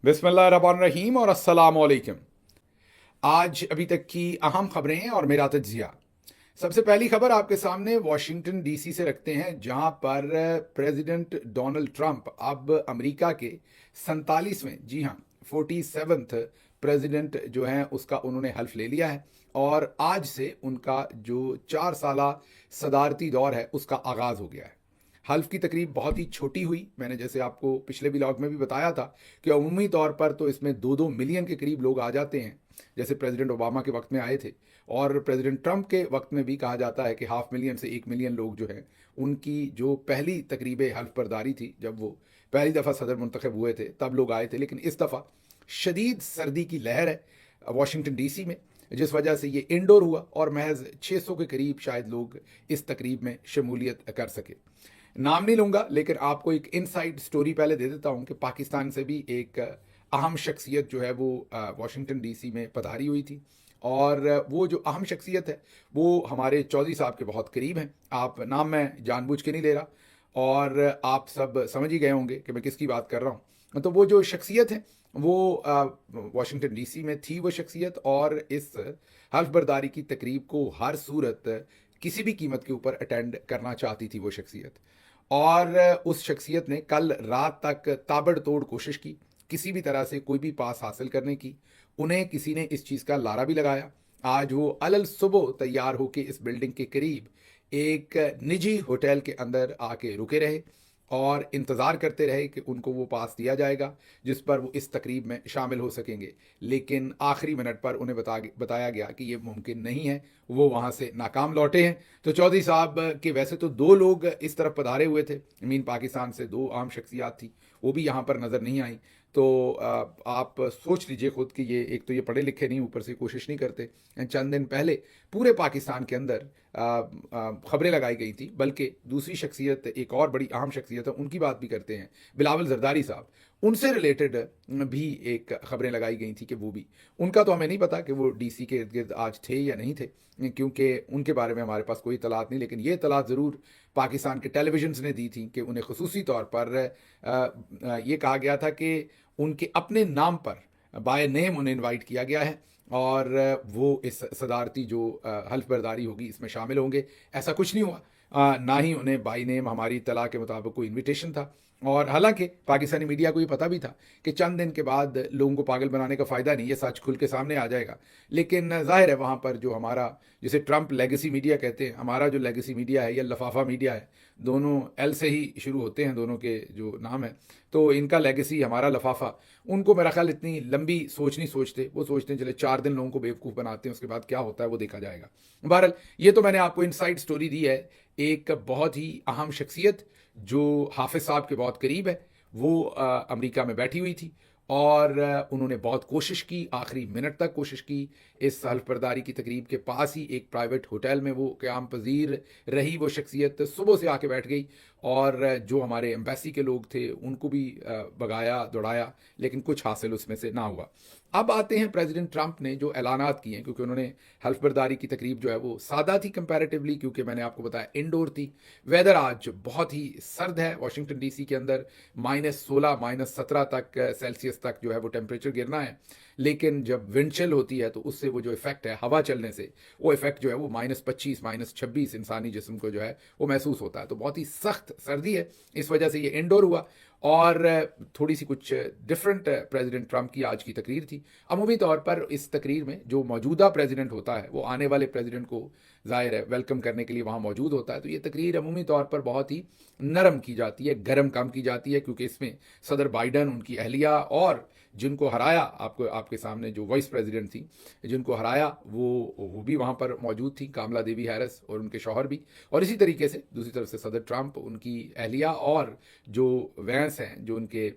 बिस्मिल्लाहिर्रहमानिर्रहीम और अस्सलाम वालेकुम। आज अभी तक की अहम खबरें और मेरा तज्जिया। सबसे पहली खबर आपके सामने वाशिंगटन डीसी से रखते हैं, जहां पर प्रेसिडेंट डोनाल्ड ट्रंप अब अमेरिका के 47वें, जी हां 47th प्रेसिडेंट जो हैं उसका उन्होंने हल्फ ले लिया है और आज से उनका जो 4 साला सदारती दौर है उसका आगाज़ हो गया है। हल्फ की तकरीब बहुत ही छोटी हुई। मैंने जैसे आपको पिछले व्लॉग में भी बताया था कि अमूमी तौर पर तो इसमें 2-2 मिलियन के करीब लोग आ जाते हैं, जैसे प्रेसिडेंट ओबामा के वक्त में आए थे, और प्रेसिडेंट ट्रंप के वक्त में भी कहा जाता है कि 500,000 से 1 मिलियन लोग जो हैं उनकी जो पहली तकरीब हल्फ बर्दारी थी, जब वो पहली दफ़ा सदर मुंतखब हुए थे तब लोग आए थे। लेकिन इस दफ़ा शदीद सर्दी की लहर है वाशिंगटन डीसी में, जिस वजह से ये इंडोर हुआ और महज 600 के करीब शायद लोग इस तकरीब में शमूलियत कर सके। नाम नहीं लूंगा, लेकिन आपको एक इनसाइड स्टोरी पहले दे देता हूं कि पाकिस्तान से भी एक अहम शख्सियत जो है वो वाशिंगटन डीसी में पधारी हुई थी, और वो जो अहम शख्सियत है वो हमारे चौधरी साहब के बहुत करीब हैं। आप नाम मैं जानबूझ के नहीं ले रहा, और आप सब समझ ही गए होंगे कि मैं किसकी बात कर रहा हूँ। तो वो जो शख्सियत है वो वाशिंगटन डीसी में थी वो शख्सियत, और इस हल्फ बर्दारी की तकरीब को हर सूरत किसी भी कीमत के ऊपर अटेंड करना चाहती थी वो शख्सियत। और उस शख्सियत ने कल रात तक ताबड़तोड़ कोशिश की किसी भी तरह से कोई भी पास हासिल करने की। उन्हें किसी ने इस चीज़ का लारा भी लगाया। आज वो अलल सुबह तैयार होकर इस बिल्डिंग के करीब एक निजी होटल के अंदर आके रुके रहे और इंतज़ार करते रहे कि उनको वो पास दिया जाएगा जिस पर वो इस तकरीब में शामिल हो सकेंगे। लेकिन आखिरी मिनट पर उन्हें बताया गया कि ये मुमकिन नहीं है, वो वहाँ से नाकाम लौटे हैं। तो चौधरी साहब के वैसे तो 2 लोग इस तरफ पधारे हुए थे, मीन पाकिस्तान से 2 आम शख्सियात थी, वो भी यहाँ पर नज़र नहीं आई। तो आप सोच लीजिए खुद कि ये एक तो ये पढ़े लिखे नहीं, ऊपर से कोशिश नहीं करते। चंद दिन पहले पूरे पाकिस्तान के अंदर खबरें लगाई गई थी, बल्कि दूसरी शख्सियत, एक और बड़ी अहम शख्सियत है, उनकी बात भी करते हैं, बिलावल जरदारी साहब, उनसे रिलेटेड भी एक खबरें लगाई गई थी कि वो भी, उनका तो हमें नहीं पता कि वो डीसी के इर्द गिर्द आज थे या नहीं थे, क्योंकि उनके बारे में हमारे पास कोई इतलात नहीं। लेकिन ये इतलात ज़रूर पाकिस्तान के टेलीविजन्स ने दी थी कि उन्हें खुसूसी तौर पर ये कहा गया था कि उनके अपने नाम पर बाय नेम उन्हें इनवाइट किया गया है और वो इस सदारती जो हल्फ बर्दारी होगी इसमें शामिल होंगे। ऐसा कुछ नहीं हुआ, ना ही उन्हें बाई नेम हमारी इत्तला के मुताबिक कोई इन्विटेशन था। और हालांकि पाकिस्तानी मीडिया को ये पता भी था कि चंद दिन के बाद लोगों को पागल बनाने का फ़ायदा नहीं, ये सच खुल के सामने आ जाएगा। लेकिन जाहिर है वहाँ पर जो हमारा, जिसे ट्रंप लेगेसी मीडिया कहते हैं, हमारा जो लेगेसी मीडिया है या लफाफा मीडिया है, दोनों एल से ही शुरू होते हैं दोनों के जो नाम है, तो इनका लेगेसी हमारा लफाफा, उनको मेरा ख्याल इतनी लंबी सोच नहीं सोचते। वो सोचते हैं चले 4 दिन लोगों को बेवकूफ़ बनाते हैं, उसके बाद क्या होता है वो देखा जाएगा। बहरहाल ये तो मैंने आपको इनसाइड स्टोरी दी है। एक बहुत ही अहम शख्सियत जो हाफिज साहब के बहुत करीब है, वो अमेरिका में बैठी हुई थी और उन्होंने बहुत कोशिश की, आखिरी मिनट तक कोशिश की। इस हल्फ बर्दारी की तकरीब के पास ही एक प्राइवेट होटल में वो क़याम पजीर रही। वो शख्सियत सुबह से आके बैठ गई और जो हमारे एम्बेसी के लोग थे उनको भी भगाया दौड़ाया, लेकिन कुछ हासिल उसमें से ना हुआ। अब आते हैं प्रेसिडेंट ट्रंप ने जो ऐलानात किए हैं, क्योंकि उन्होंने हल्फ बर्दारी की तकरीब जो है वो सादा थी कंपैरेटिवली, क्योंकि मैंने आपको बताया इंडोर थी। वेदर आज बहुत ही सर्द है वाशिंगटन डीसी के अंदर, -16 -17 तक सेल्सियस तक जो है वो टेम्परेचर गिरना है। लेकिन जब विंड चिल होती है तो उससे वो जो इफेक्ट है हवा चलने से, वो इफेक्ट जो है वो -25 -26 इंसानी जिस्म को जो है वो महसूस होता है। तो बहुत ही सख्त सर्दी है, इस वजह से ये इंडोर हुआ। और थोड़ी सी कुछ डिफरेंट प्रेसिडेंट ट्रंप की आज की तकरीर थी। अमूमी तौर पर इस तकरीर में जो मौजूदा प्रेसिडेंट होता है वो आने वाले प्रेसिडेंट को ज़ाहिर है वेलकम करने के लिए वहाँ मौजूद होता है। तो ये तकरीर अमूमी तौर पर बहुत ही नरम की जाती है, गर्म कम की जाती है, क्योंकि इसमें सदर बाइडन, उनकी अहलिया और जिनको हराया, आपको आपके सामने जो वाइस प्रेसिडेंट थी जिनको हराया वो भी वहाँ पर मौजूद थी, कामला देवी हैरिस और उनके शौहर भी। और इसी तरीके से दूसरी तरफ से सदर ट्रंप, उनकी अहलिया और जो वैंस हैं जो उनके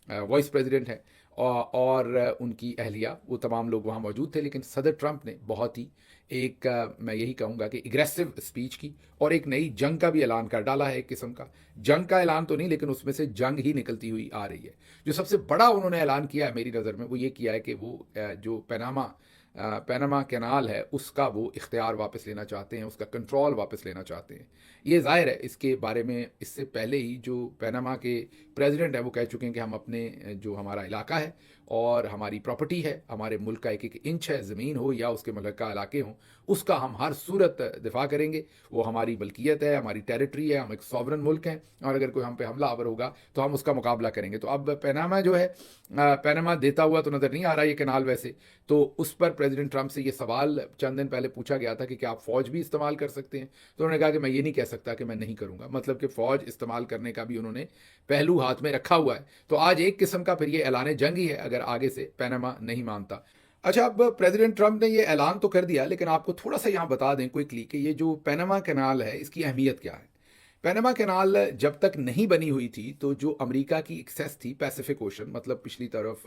वाइस प्रेसिडेंट हैं और उनकी अहलिया, वो तमाम लोग वहाँ मौजूद थे। लेकिन सदर ट्रंप ने बहुत ही एक मैं यही कहूँगा कि एग्रेसिव स्पीच की और एक नई जंग का भी ऐलान कर डाला है। एक किस्म का जंग का ऐलान तो नहीं, लेकिन उसमें से जंग ही निकलती हुई आ रही है। जो सबसे बड़ा उन्होंने ऐलान किया है मेरी नज़र में, वो ये किया है कि वो जो पनामा पैनामा कैनाल है उसका वो इख्तियार वापस लेना चाहते हैं, उसका कंट्रोल वापस लेना चाहते हैं। ये ज़ाहिर है इसके बारे में इससे पहले ही जो पैनामा के प्रेसिडेंट हैं वो कह चुके हैं कि हम अपने जो हमारा इलाका है और हमारी प्रॉपर्टी है, हमारे मुल्क का एक एक इंच है, ज़मीन हो या उसके मुल्का इलाके हों, उसका हम हर सूरत दिफा करेंगे। वो हमारी मलकियत है, हमारी टेरिटरी है, हम एक सॉवरन मुल्क हैं और अगर कोई हम पे हमला आवर होगा तो हम उसका मुकाबला करेंगे। तो अब पैनामा जो है, पैनामा देता हुआ तो नज़र नहीं आ रहा ये कैनाल वैसे। तो उस पर प्रेसिडेंट ट्रंप से ये सवाल चंद दिन पहले पूछा गया था कि क्या आप फ़ौज भी इस्तेमाल कर सकते हैं, तो उन्होंने कहा कि मैं ये नहीं कह सकता कि मैं नहीं करूँगा। मतलब कि फ़ौज इस्तेमाल करने का भी उन्होंने पहलू हाथ में रखा हुआ है। तो आज एक किस्म का फिर ये ऐलान जंग ही है अगर आगे से पैनामा नहीं मानता। अच्छा, अब प्रेसिडेंट ट्रंप ने ये ऐलान तो कर दिया, लेकिन आपको थोड़ा सा यहाँ बता दें क्विकली कि ये जो पैनामा कैनाल है इसकी अहमियत क्या है। पैनामा कैनाल जब तक नहीं बनी हुई थी तो जो अमेरिका की एक्सेस थी पैसिफिक ओशन, मतलब पिछली तरफ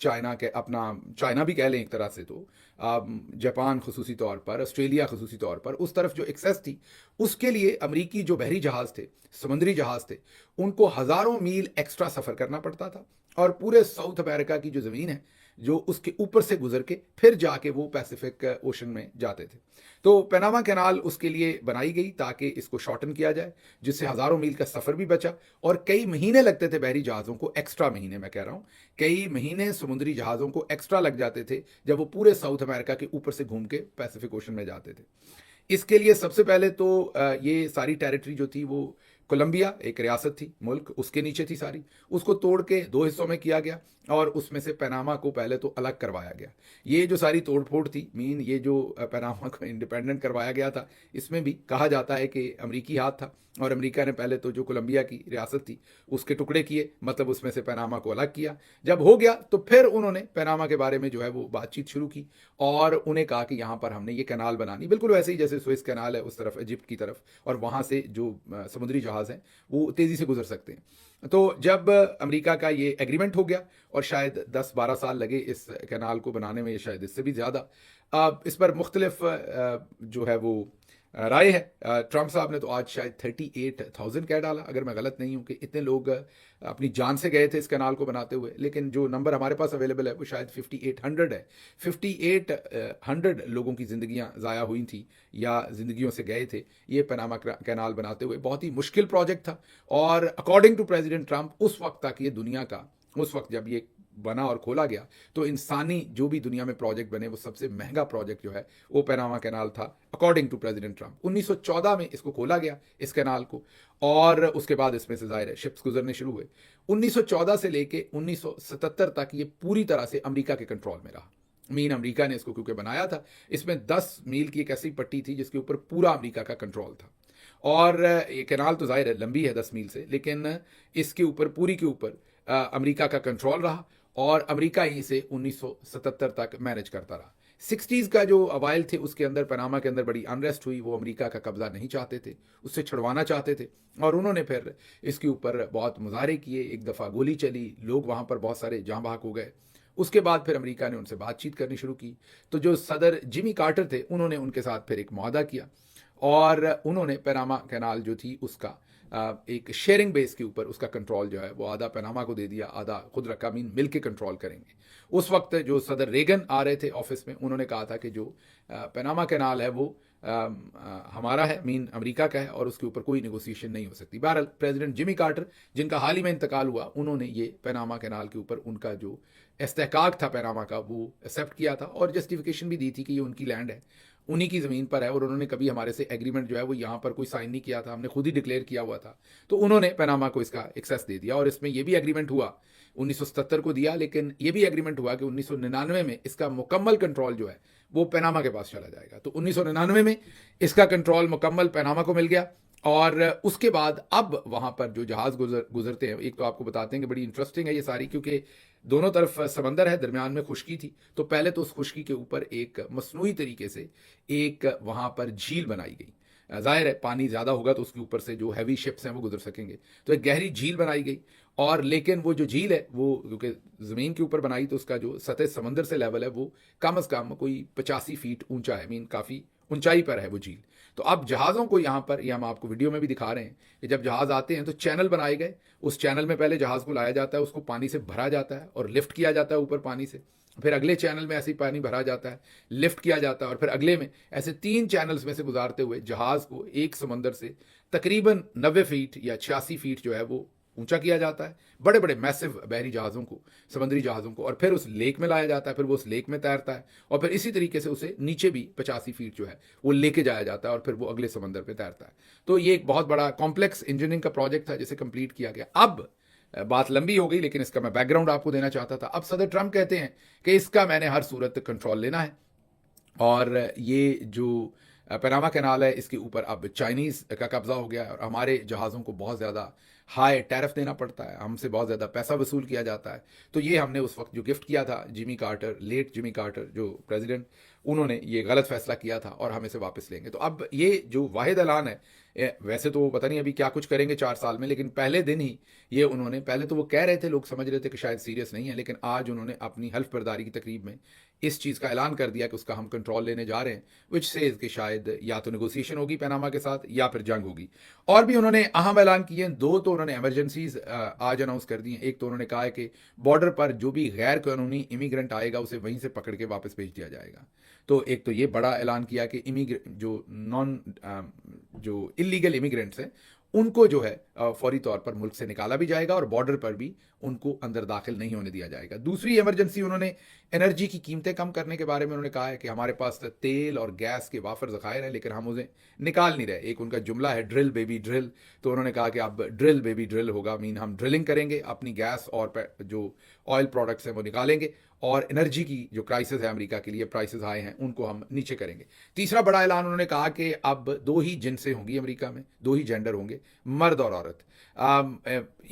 चाइना के, अपना चाइना भी कह लें एक तरह से, तो जापान खसूसी तौर पर, ऑस्ट्रेलिया खसूसी तौर पर, उस तरफ जो एक्सेस थी उसके लिए अमेरिकी जो बहरी जहाज़ थे, समुद्री जहाज़ थे, उनको हज़ारों मील एक्स्ट्रा सफ़र करना पड़ता था और पूरे साउथ अमेरिका की जो ज़मीन है जो उसके ऊपर से गुजर के फिर जाके वो पैसिफिक ओशन में जाते थे। तो पैनामा कैनाल उसके लिए बनाई गई ताकि इसको शॉर्टन किया जाए, जिससे हज़ारों मील का सफ़र भी बचा और कई महीने लगते थे बहरी जहाज़ों को, एक्स्ट्रा महीने मैं कह रहा हूँ, कई महीने समुद्री जहाज़ों को एक्स्ट्रा लग जाते थे जब वो पूरे साउथ अमेरिका के ऊपर से घूम के पैसिफिक ओशन में जाते थे। इसके लिए सबसे पहले तो ये सारी टेरिटरी जो थी वो कोलंबिया एक रियासत थी, मुल्क उसके नीचे थी सारी, उसको तोड़ के दो हिस्सों में किया गया और उसमें से पैनामा को पहले तो अलग करवाया गया। ये जो सारी तोड़ फोड़ थी, ये जो पैनामा को इंडिपेंडेंट करवाया गया था, इसमें भी कहा जाता है कि अमरीकी हाथ था और अमेरिका ने पहले तो जो कोलंबिया की रियासत थी उसके टुकड़े किए, मतलब उसमें से पैनामा को अलग किया। जब हो गया तो फिर उन्होंने पैनामा के बारे में जो है वो बातचीत शुरू की और उन्हें कहा कि यहाँ पर हमने ये कैनाल बनानी, बिल्कुल वैसे ही जैसे स्विस कैनाल है उस तरफ इजिप्ट की तरफ, और वहाँ से जो समुद्री जहाज़ हैं वो तेज़ी से गुजर सकते हैं। तो जब अमेरिका का ये एग्रीमेंट हो गया और शायद 10-12 साल लगे इस कैनाल को बनाने में, शायद इससे भी ज़्यादा, इस पर मुख्तलिफ जो है वो राय है। ट्रंप साहब ने तो आज शायद 38,000 कह डाला, अगर मैं गलत नहीं हूँ, कि इतने लोग अपनी जान से गए थे इस कैनाल को बनाते हुए, लेकिन जो नंबर हमारे पास अवेलेबल है वो शायद 5800 है। 5800 लोगों की ज़िंदगियाँ ज़ाया हुई थी या ज़िंदगियों से गए थे ये पैनामा कैनाल बनाते हुए। बहुत ही मुश्किल प्रोजेक्ट था और अकॉर्डिंग टू प्रेसिडेंट ट्रंप उस वक्त तक ये दुनिया का, उस वक्त जब ये बना और खोला गया तो इंसानी जो भी दुनिया में प्रोजेक्ट बने वो सबसे महंगा प्रोजेक्ट जो है वो पैनामा कैनाल था अकॉर्डिंग टू प्रेसिडेंट ट्रंप। 1914 में इसको खोला गया इस कैनाल को और उसके बाद इसमें से ज़ाहिर है शिप्स गुजरने शुरू हुए। 1914 से लेके 1977 तक ये पूरी तरह से अमेरिका के कंट्रोल में रहा। अमेरिका ने इसको क्योंकि बनाया था, इसमें 10 मील की एक ऐसी पट्टी थी जिसके ऊपर पूरा अमेरिका का कंट्रोल था और ये कैनाल तो ज़ाहिर है लंबी है 10 मील से, लेकिन इसके ऊपर पूरी के ऊपर अमेरिका का कंट्रोल रहा और अमेरिका ही से 1977 तक मैनेज करता रहा। 60s का जो अवाइल थे उसके अंदर पैनामा के अंदर बड़ी अनरेस्ट हुई, वो अमेरिका का कब्जा नहीं चाहते थे, उससे छुड़वाना चाहते थे और उन्होंने फिर इसके ऊपर बहुत मुजाहरे किए, एक दफ़ा गोली चली, लोग वहाँ पर बहुत सारे जाँ बहक हो गए। उसके बाद फिर अमेरिका ने उनसे बातचीत करनी शुरू की, तो जो सदर जिमी कार्टर थे उन्होंने उनके साथ फिर एक मुआहदा किया और उन्होंने पैनामा कैनाल जो थी उसका एक शेयरिंग बेस के ऊपर उसका कंट्रोल जो है वो आधा पैनामा को दे दिया, आधा खुद रखा, मिल के कंट्रोल करेंगे। उस वक्त जो सदर रेगन आ रहे थे ऑफिस में, उन्होंने कहा था कि जो पैनामा कैनाल है वो हमारा है, अमेरिका का है और उसके ऊपर कोई नेगोशिएशन नहीं हो सकती। बहरहाल प्रेसिडेंट जिमी कार्टर, जिनका हाल ही में इंतकाल हुआ, उन्होंने ये पैनामा कैनाल के ऊपर उनका जो इस्तेहकाक था पैनामा का वो एक्सेप्ट किया था और जस्टिफिकेशन भी दी थी कि ये उनकी लैंड है, उन्हीं की ज़मीन पर है और उन्होंने कभी हमारे से एग्रीमेंट जो है वो यहाँ पर कोई साइन नहीं किया था, हमने खुद ही डिक्लेयर किया हुआ था। तो उन्होंने पैनामा को इसका एक्सेस दे दिया और इसमें यह भी एग्रीमेंट हुआ, 1977 को दिया, लेकिन ये भी एग्रीमेंट हुआ कि 1999 में इसका मुकम्मल कंट्रोल जो है वो पैनामा के पास चला जाएगा। तो 1999 में इसका कंट्रोल मुकम्मल पैनामा को मिल गया और उसके बाद अब वहाँ पर जो जहाज़ गुजरते हैं, एक तो आपको बताते हैं कि बड़ी इंटरेस्टिंग है ये सारी, क्योंकि दोनों तरफ समंदर है, दरमियान में खुश्की थी, तो पहले तो उस खुश्की के ऊपर एक मसनूई तरीके से एक वहाँ पर झील बनाई गई। जाहिर है पानी ज़्यादा होगा तो उसके ऊपर से जो हैवी शिप्स हैं वो गुजर सकेंगे, तो एक गहरी झील बनाई गई और लेकिन वो जो झील है वो क्योंकि ज़मीन के ऊपर बनाई तो उसका जो सतह समंदर से लेवल है वो कम अज़ कम कोई 85 फीट ऊंचा है, काफ़ी ऊंचाई पर है वो झील। तो अब जहाज़ों को यहाँ पर, ये हम आपको वीडियो में भी दिखा रहे हैं कि जब जहाज़ आते हैं तो चैनल बनाए गए, उस चैनल में पहले जहाज़ को लाया जाता है, उसको पानी से भरा जाता है और लिफ्ट किया जाता है ऊपर पानी से फिर अगले चैनल में ऐसे ही पानी भरा जाता है, लिफ्ट किया जाता है, और फिर अगले में ऐसे 3 चैनल्स में से गुजारते हुए जहाज़ को एक समंदर से तकरीबन 90 फीट या 86 फीट जो है वो ऊंचा किया जाता है, बड़े बड़े मैसिव बहरी जहाज़ों को, समुद्री जहाज़ों को, और फिर उस लेक में लाया जाता है, फिर वो उस लेक में तैरता है, और फिर इसी तरीके से उसे नीचे भी 85 फीट जो है वो लेके जाया जाता है, और फिर वो अगले समंदर पे तैरता है। तो ये एक बहुत बड़ा कॉम्प्लेक्स इंजीनियरिंग का प्रोजेक्ट था जिसे कंप्लीट किया गया। अब बात लंबी हो गई, लेकिन इसका मैं बैकग्राउंड आपको देना चाहता था। अब सदर ट्रंप कहते हैं कि इसका मैंने हर सूरत कंट्रोल लेना है, और ये जो पनामा कैनाल है इसके ऊपर अब चाइनीज़ का कब्जा हो गया है, और हमारे जहाज़ों को बहुत ज़्यादा हाई टैरिफ देना पड़ता है, हमसे बहुत ज़्यादा पैसा वसूल किया जाता है। तो ये हमने उस वक्त जो गिफ्ट किया था Jimmy Carter, late Jimmy Carter जो प्रेसिडेंट, उन्होंने ये गलत फैसला किया था और हम इसे वापस लेंगे। तो अब ये जो वाहिद ऐलान है, वैसे तो पता नहीं अभी क्या कुछ करेंगे 4 साल में, लेकिन पहले दिन ही ये उन्होंने, पहले तो वो कह रहे थे, लोग समझ रहे थे कि शायद सीरियस नहीं है, लेकिन आज उन्होंने अपनी हल्फ बर्दारी की तकरीब में इस चीज़ का ऐलान कर दिया कि उसका हम कंट्रोल लेने जा रहे हैं, विच सेज कि शायद या तो नेगोशिएशन होगी पनामा के साथ या फिर जंग होगी। और भी उन्होंने अहम ऐलान किए हैं, 2 तो उन्होंने एमरजेंसीज आज अनाउंस कर दी हैं। एक तो उन्होंने कहा है कि बॉर्डर पर जो भी गैर कानूनी इमिग्रेंट आएगा उसे वहीं से पकड़ के वापस भेज दिया जाएगा। तो एक तो ये बड़ा ऐलान किया कि जो इलीगल इमिग्रेंट्स हैं उनको जो है फौरी तौर पर मुल्क से निकाला भी जाएगा, और बॉर्डर पर भी उनको अंदर दाखिल नहीं होने दिया जाएगा। दूसरी इमरजेंसी उन्होंने एनर्जी की कीमतें कम करने के बारे में उन्होंने कहा है कि हमारे पास तेल और गैस के वाफर ज़खायर हैं, लेकिन हम उसे निकाल नहीं रहे। एक उनका जुमला है ड्रिल बेबी ड्रिल, तो उन्होंने कहा कि अब ड्रिल बेबी ड्रिल होगा, मीन हम ड्रिलिंग करेंगे, अपनी गैस और जो ऑयल प्रोडक्ट्स हैं वो निकालेंगे, और एनर्जी की जो क्राइसिस है अमेरिका के लिए, प्राइसेस हाई हैं, उनको हम नीचे करेंगे। तीसरा बड़ा ऐलान उन्होंने कहा कि अब 2 ही जिनसें होंगी अमेरिका में, 2 ही जेंडर होंगे, मर्द और औरत।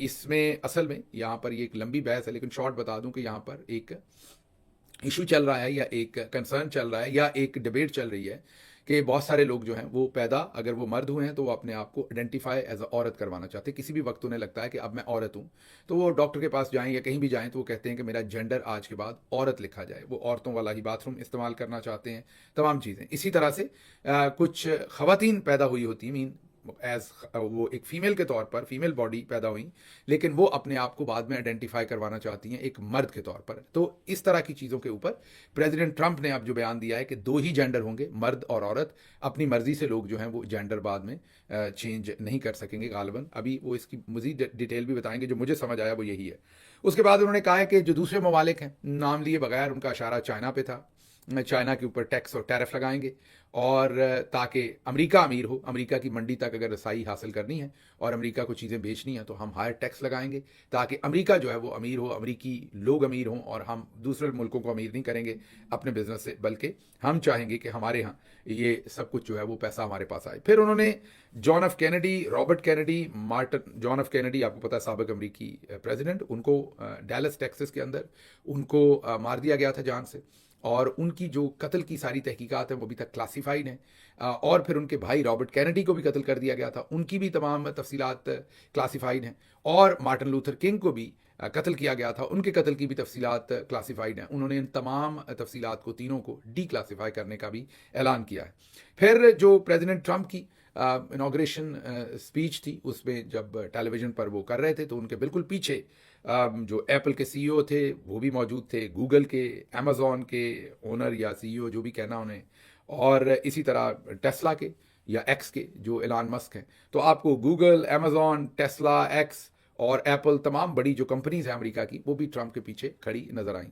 इसमें असल में यहाँ पर ये एक लंबी बहस है, लेकिन शॉर्ट बता दूं कि यहाँ पर एक इशू चल रहा है, या एक कंसर्न चल रहा है, या एक डिबेट चल रही है कि बहुत सारे लोग जो हैं वो पैदा, अगर वो मर्द हुए हैं तो वो अपने आप को आइडेंटिफाई एज अ औरत करवाना चाहते हैं। किसी भी वक्त उन्हें लगता है कि अब मैं औरत हूँ, तो वो डॉक्टर के पास जाएं या कहीं भी जाएं तो वो कहते हैं कि मेरा जेंडर आज के बाद औरत लिखा जाए। वो औरतों वाला ही बाथरूम इस्तेमाल करना चाहते हैं, तमाम चीज़ें। इसी तरह से कुछ ख़वातीन पैदा हुई होती, मीन एज वो एक फ़ीमेल के तौर पर, फीमेल बॉडी पैदा हुई, लेकिन वो अपने आप को बाद में आइडेंटिफाई करवाना चाहती हैं एक मर्द के तौर पर। तो इस तरह की चीज़ों के ऊपर प्रेसिडेंट ट्रंप ने अब जो बयान दिया है कि 2 ही जेंडर होंगे, मर्द और औरत। अपनी मर्जी से लोग जो हैं वो जेंडर बाद में चेंज नहीं कर सकेंगे गालिबन। अभी वो इसकी मज़ीद डिटेल भी बताएंगे, जो मुझे समझ आया वो यही है। उसके बाद उन्होंने कहा है कि जो दूसरे ममालिक हैं, नाम लिए बगैर, उनका इशारा चाइना पे था, चाइना के ऊपर टैक्स और टैरिफ लगाएंगे, और ताकि अमेरिका अमीर हो, अमेरिका की मंडी तक अगर रसाई हासिल करनी है और अमेरिका को चीज़ें बेचनी है तो हम हायर टैक्स लगाएंगे, ताकि अमेरिका जो है वो अमीर हो, अमेरिकी लोग अमीर हों, और हम दूसरे मुल्कों को अमीर नहीं करेंगे अपने बिजनेस से, बल्कि हम चाहेंगे कि हमारे यहाँ ये सब कुछ जो है वो पैसा हमारे पास आए। फिर उन्होंने John F Kennedy, Robert Kennedy, Martin John F Kennedy, आपको पता है साबिक अमेरिकी प्रेसिडेंट, उनको डैलस टेक्सास के अंदर उनको मार दिया गया था जान से, और उनकी जो कत्ल की सारी तहकीकात हैं वो अभी तक क्लासीफाइड हैं। और फिर उनके भाई रॉबर्ट कैनेडी को भी कत्ल कर दिया गया था, उनकी भी तमाम तफसीलात क्लासीफाइड हैं। और मार्टिन लूथर किंग को भी कत्ल किया गया था, उनके कत्ल की भी तफसीलात क्लासीफाइड हैं। उन्होंने इन तमाम तफसीलात को, तीनों को डी क्लासीफाई करने का भी ऐलान किया है। फिर जो प्रेसिडेंट ट्रंप की इनाग्रेशन स्पीच थी, उसमें जब टेलीविज़न पर वो कर रहे थे तो उनके बिल्कुल पीछे जो एप्पल के सीईओ थे वो भी मौजूद थे, गूगल के, अमेज़ॉन के ओनर या सीईओ जो भी कहना उन्हें, और इसी तरह टेस्ला के या एक्स के जो एलन मस्क हैं। तो आपको गूगल, अमेज़ॉन, टेस्ला, एक्स और एप्पल, तमाम बड़ी जो कंपनीज हैं अमेरिका की, वो भी ट्रंप के पीछे खड़ी नजर आई।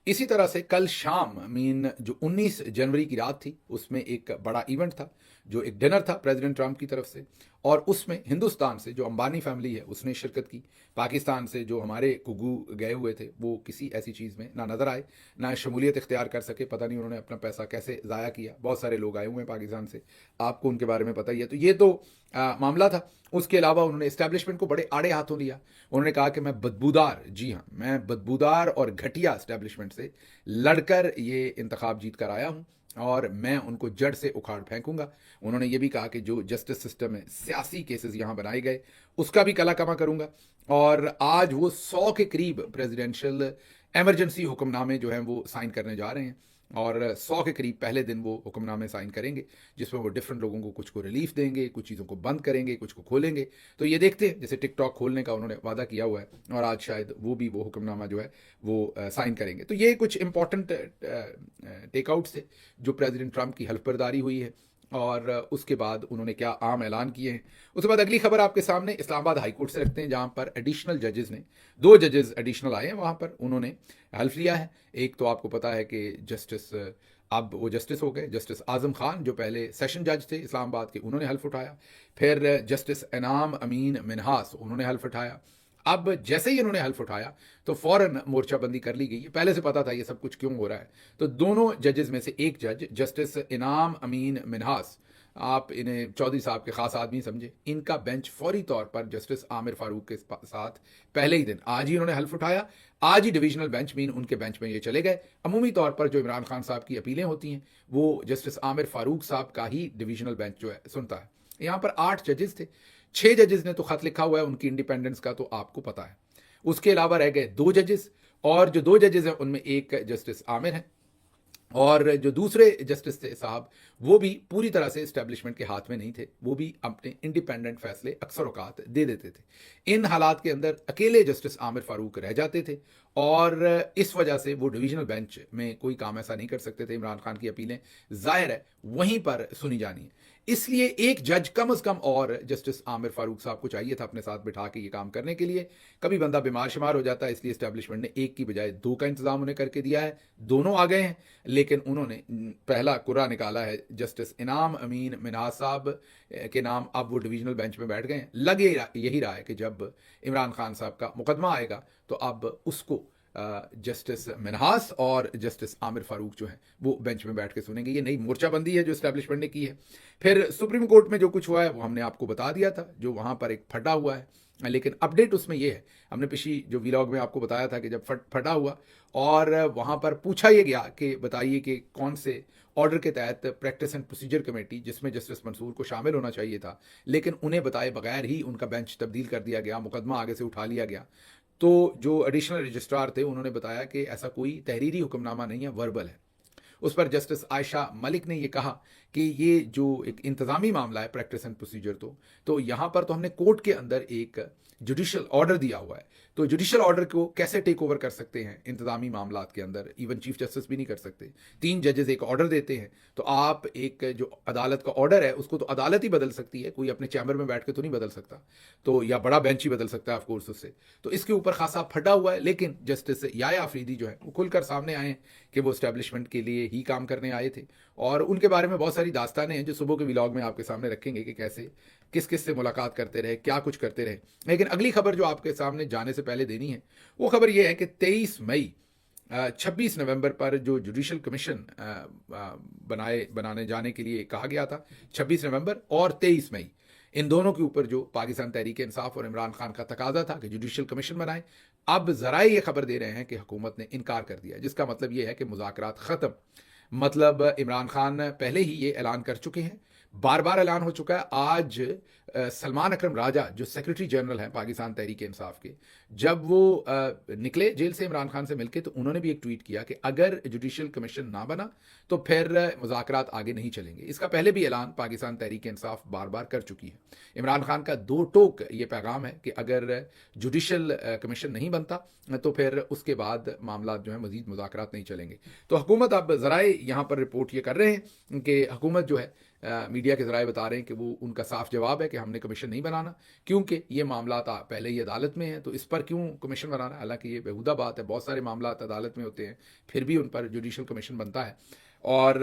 इसी तरह से कल शाम, मीन जो 19 जनवरी की रात थी, उसमें एक बड़ा इवेंट था, जो एक डिनर था प्रेसिडेंट ट्रंप की तरफ से, और उसमें हिंदुस्तान से जो अंबानी फैमिली है उसने शिरकत की। पाकिस्तान से जो हमारे कुगू गए हुए थे वो किसी ऐसी चीज़ में ना नज़र आए, ना शमूलियत इख्तियार कर सके। पता नहीं उन्होंने अपना पैसा कैसे ज़ाया किया। बहुत सारे लोग आए हुए हैं पाकिस्तान से, आपको उनके बारे में पता ही है। तो ये तो मामला था। उसके अलावा उन्होंने इस्टेब्लिशमेंट को बड़े आड़े हाथों लिया। उन्होंने कहा कि मैं बदबूदार, जी हाँ, मैं बदबूदार और घटिया इस्टेब्लिशमेंट से लड़कर ये इंतखाब जीत कर आया हूँ, और मैं उनको जड़ से उखाड़ फेंकूंगा। उन्होंने ये भी कहा कि जो जस्टिस सिस्टम है, सियासी केसेस यहाँ बनाए गए, उसका भी कला कमा करूंगा। और आज वो 100 के करीब प्रेसिडेंशियल एमरजेंसी हुक्मनामे जो हैं वो साइन करने जा रहे हैं। और 100 के करीब पहले दिन वो हुक्मनामे साइन करेंगे, जिसमें वो डिफरेंट लोगों को कुछ को रिलीफ देंगे, कुछ चीज़ों को बंद करेंगे, कुछ को खोलेंगे। तो ये देखते हैं, जैसे टिकटॉक खोलने का उन्होंने वादा किया हुआ है और आज शायद वो हुक्मनामा जो है वो साइन करेंगे। तो ये कुछ इंपॉर्टेंट टेकआउट्स थे जो प्रेसिडेंट ट्रंप की हल्फबरदारी हुई है और उसके बाद उन्होंने क्या आम ऐलान किए हैं। उसके बाद अगली खबर आपके सामने इस्लामाबाद हाई कोर्ट से रखते हैं, जहां पर एडिशनल जजेस ने 2 जजेस एडिशनल आए हैं, वहां पर उन्होंने हल्फ लिया है। एक तो आपको पता है कि जस्टिस अब वो जस्टिस हो गए, जस्टिस आजम खान जो पहले सेशन जज थे इस्लामाबाद के, उन्होंने हल्फ उठाया। फिर जस्टिस इनाम अमीन मिन्हास, उन्होंने हल्फ उठाया। अब जैसे ही इन्होंने हल्फ उठाया तो फौरन मोर्चाबंदी कर ली गई। पहले से पता था ये सब कुछ क्यों हो रहा है। तो दोनों जजेस में से एक जज जस्टिस इनाम अमीन मिन्हास, आप इन्हें चौधरी साहब के खास आदमी समझे, इनका बेंच फौरी तौर पर जस्टिस आमिर फारूक के साथ पहले ही दिन आज ही उन्होंने हल्फ उठाया। आज ही डिवीजनल बेंच में उनके बेंच में ये चले गए। अमूमी तौर पर जो इमरान खान साहब की अपीलें होती हैं वो जस्टिस आमिर फारूक साहब का ही डिवीजनल बेंच जो है सुनता है। यहाँ पर 8 जजेस थे, 6 जजेस ने तो खत लिखा हुआ है उनकी इंडिपेंडेंस का, तो आपको पता है। उसके अलावा रह गए 2 जजेस, और जो 2 जजेस हैं उनमें एक जस्टिस आमिर हैं और जो दूसरे जस्टिस थे साहब वो भी पूरी तरह से इस्टेब्लिशमेंट के हाथ में नहीं थे, वो भी अपने इंडिपेंडेंट फैसले अक्सर औकात दे देते थे। इन हालात के अंदर अकेले जस्टिस आमिर फारूक रह जाते थे और इस वजह से वो डिवीजनल बेंच में कोई काम ऐसा नहीं कर सकते थे। इमरान खान की अपीलें जाहिर है वहीं पर सुनी जानी है, इसलिए एक जज कम से कम और जस्टिस आमिर फारूक साहब को चाहिए था अपने साथ बिठा के ये काम करने के लिए। कभी बंदा बीमार शिमार हो जाता है, इसलिए इस्टेब्लिशमेंट ने एक की बजाय 2 का इंतजाम उन्हें करके दिया है। दोनों आ गए हैं, लेकिन उन्होंने पहला कुरा निकाला है जस्टिस इनाम अमीन मिन्हास साहब के नाम। अब वो डिवीजनल बेंच में बैठ गए हैं। लग यही रहा है कि जब इमरान खान साहब का मुकदमा आएगा तो अब उसको जस्टिस मिन्हास और जस्टिस आमिर फारूक जो है वो बेंच में बैठ के सुनेंगे। ये नई मोर्चाबंदी है जो इस्टेब्लिशमेंट ने की है। फिर सुप्रीम कोर्ट में जो कुछ हुआ है वो हमने आपको बता दिया था, जो वहां पर एक फटा हुआ है, लेकिन अपडेट उसमें ये है, हमने पिछली जो व्लॉग में आपको बताया था कि जब फटा हुआ और वहां पर पूछा ये गया कि बताइए कि कौन से ऑर्डर के तहत प्रैक्टिस एंड प्रोसीजर कमेटी, जिसमें जस्टिस मंसूर को शामिल होना चाहिए था, लेकिन उन्हें बताए बगैर ही उनका बेंच तब्दील कर दिया गया, मुकदमा आगे से उठा लिया गया। तो जो एडिशनल रजिस्ट्रार थे उन्होंने बताया कि ऐसा कोई तहरीरी हुक्मनामा नहीं है, वर्बल है। उस पर जस्टिस आयशा मलिक ने यह कहा कि ये जो एक इंतजामी मामला है प्रैक्टिस एंड प्रोसीजर, तो यहां पर तो हमने कोर्ट के अंदर एक जुडिशियल ऑर्डर दिया हुआ है, तो जुडिशियल ऑर्डर को कैसे टेक ओवर कर सकते हैं इंतजामी मामलात के अंदर, इवन चीफ जस्टिस भी नहीं कर सकते। 3 जजेस एक ऑर्डर देते हैं, तो आप एक जो अदालत का ऑर्डर है उसको तो अदालत ही बदल सकती है, कोई अपने चैम्बर में बैठ के तो नहीं बदल सकता, तो या बड़ा बेंच ही बदल सकता है ऑफकोर्स उससे। तो इसके ऊपर खासा फटा हुआ है, लेकिन जस्टिस याया अफरीदी जो है वो खुलकर सामने आए हैं कि वो एस्टेब्लिशमेंट के लिए ही काम करने आए थे, और उनके बारे में बहुत सारी दास्तानें हैं जो सुबह के व्लॉग में आपके सामने रखेंगे कि कैसे किस किस से मुलाकात करते रहे, क्या कुछ करते रहे। लेकिन अगली खबर जो आपके सामने जाने से पहले देनी है वो खबर ये है कि 23 मई 26 नवंबर पर जो जुडिशल कमीशन बनाने जाने के लिए कहा गया था, 26 नवंबर और 23 मई, इन दोनों के ऊपर जो पाकिस्तान तहरीक इंसाफ और इमरान खान का तकाजा था कि जुडिशल कमीशन बनाए, अब जराए ये खबर दे रहे हैं कि हुकूमत ने इनकार कर दिया, जिसका मतलब ये है कि मुज़ाकरात ख़त्म। मतलब इमरान खान पहले ही ये ऐलान कर चुके हैं, बार बार ऐलान हो चुका है। आज सलमान अकरम राजा जो सेक्रेटरी जनरल हैं पाकिस्तान तहरीक इंसाफ के, जब वो निकले जेल से इमरान खान से मिलके, तो उन्होंने भी एक ट्वीट किया कि अगर जुडिशियल कमीशन ना बना तो फिर मुज़ाकरात आगे नहीं चलेंगे। इसका पहले भी ऐलान पाकिस्तान तहरीक इंसाफ बार बार कर चुकी है। इमरान खान का 2 टोक ये पैगाम है कि अगर जुडिशियल कमीशन नहीं बनता तो फिर उसके बाद मामला जो है मजीद मुज़ाकरात नहीं चलेंगे। तो हुकूमत अब ज़राए यहाँ पर रिपोर्ट ये कर रहे हैं कि हुकूमत जो है मीडिया के ज़राए बता रहे हैं कि वो उनका साफ जवाब है कि हमने कमीशन नहीं बनाना, क्योंकि ये मामला पहले ही अदालत में है, तो इस पर क्यों कमीशन बनाना। हालांकि ये बेहुदा बात है, बहुत सारे मामला अदालत में होते हैं फिर भी उन पर जुडिशियल कमीशन बनता है। और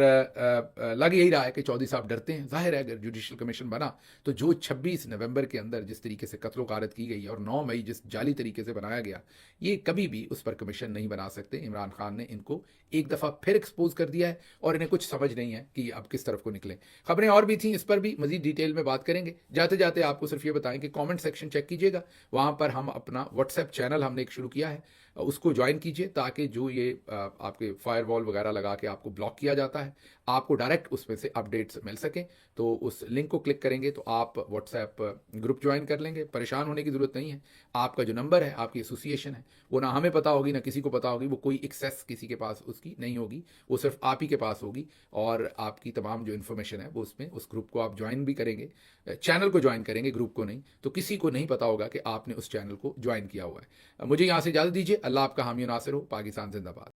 लग यही रहा है कि चौधरी साहब डरते हैं। जाहिर है अगर जुडिशियल कमीशन बना तो जो 26 नवंबर के अंदर जिस तरीके से कत्लो गारत की गई और 9 मई जिस जाली तरीके से बनाया गया, ये कभी भी उस पर कमीशन नहीं बना सकते। इमरान खान ने इनको एक दफ़ा फिर एक्सपोज कर दिया है और इन्हें कुछ समझ नहीं है कि अब किस तरफ को निकलें। खबरें और भी थी, इस पर भी मजीद डिटेल में बात करेंगे। जाते जाते आपको सिर्फ ये बताएं कि कमेंट सेक्शन चेक कीजिएगा, वहाँ पर हम अपना व्हाट्सएप चैनल हमने एक शुरू किया है, उसको ज्वाइन कीजिए ताकि जो ये आपके फायरवॉल वगैरह लगा के आपको ब्लॉक किया किया जाता है, आपको डायरेक्ट उसमें से अपडेट्स मिल सकें। तो उस लिंक को क्लिक करेंगे तो आप व्हाट्सएप ग्रुप ज्वाइन कर लेंगे। परेशान होने की ज़रूरत नहीं है। आपका जो नंबर है, आपकी एसोसिएशन है, वो ना हमें पता होगी ना किसी को पता होगी, वो कोई एक्सेस किसी के पास उसकी नहीं होगी, वो सिर्फ आप ही के पास होगी। और आपकी तमाम जो इन्फॉर्मेशन है वो उसमें, उस ग्रुप को आप ज्वाइन भी करेंगे, चैनल को ज्वाइन करेंगे, ग्रुप को नहीं, तो किसी को नहीं पता होगा कि आपने उस चैनल को ज्वाइन किया हुआ है। मुझे यहाँ से इजाज़त दीजिए। अल्लाह आपका हामी नासिर हो। पाकिस्तान जिंदाबाद।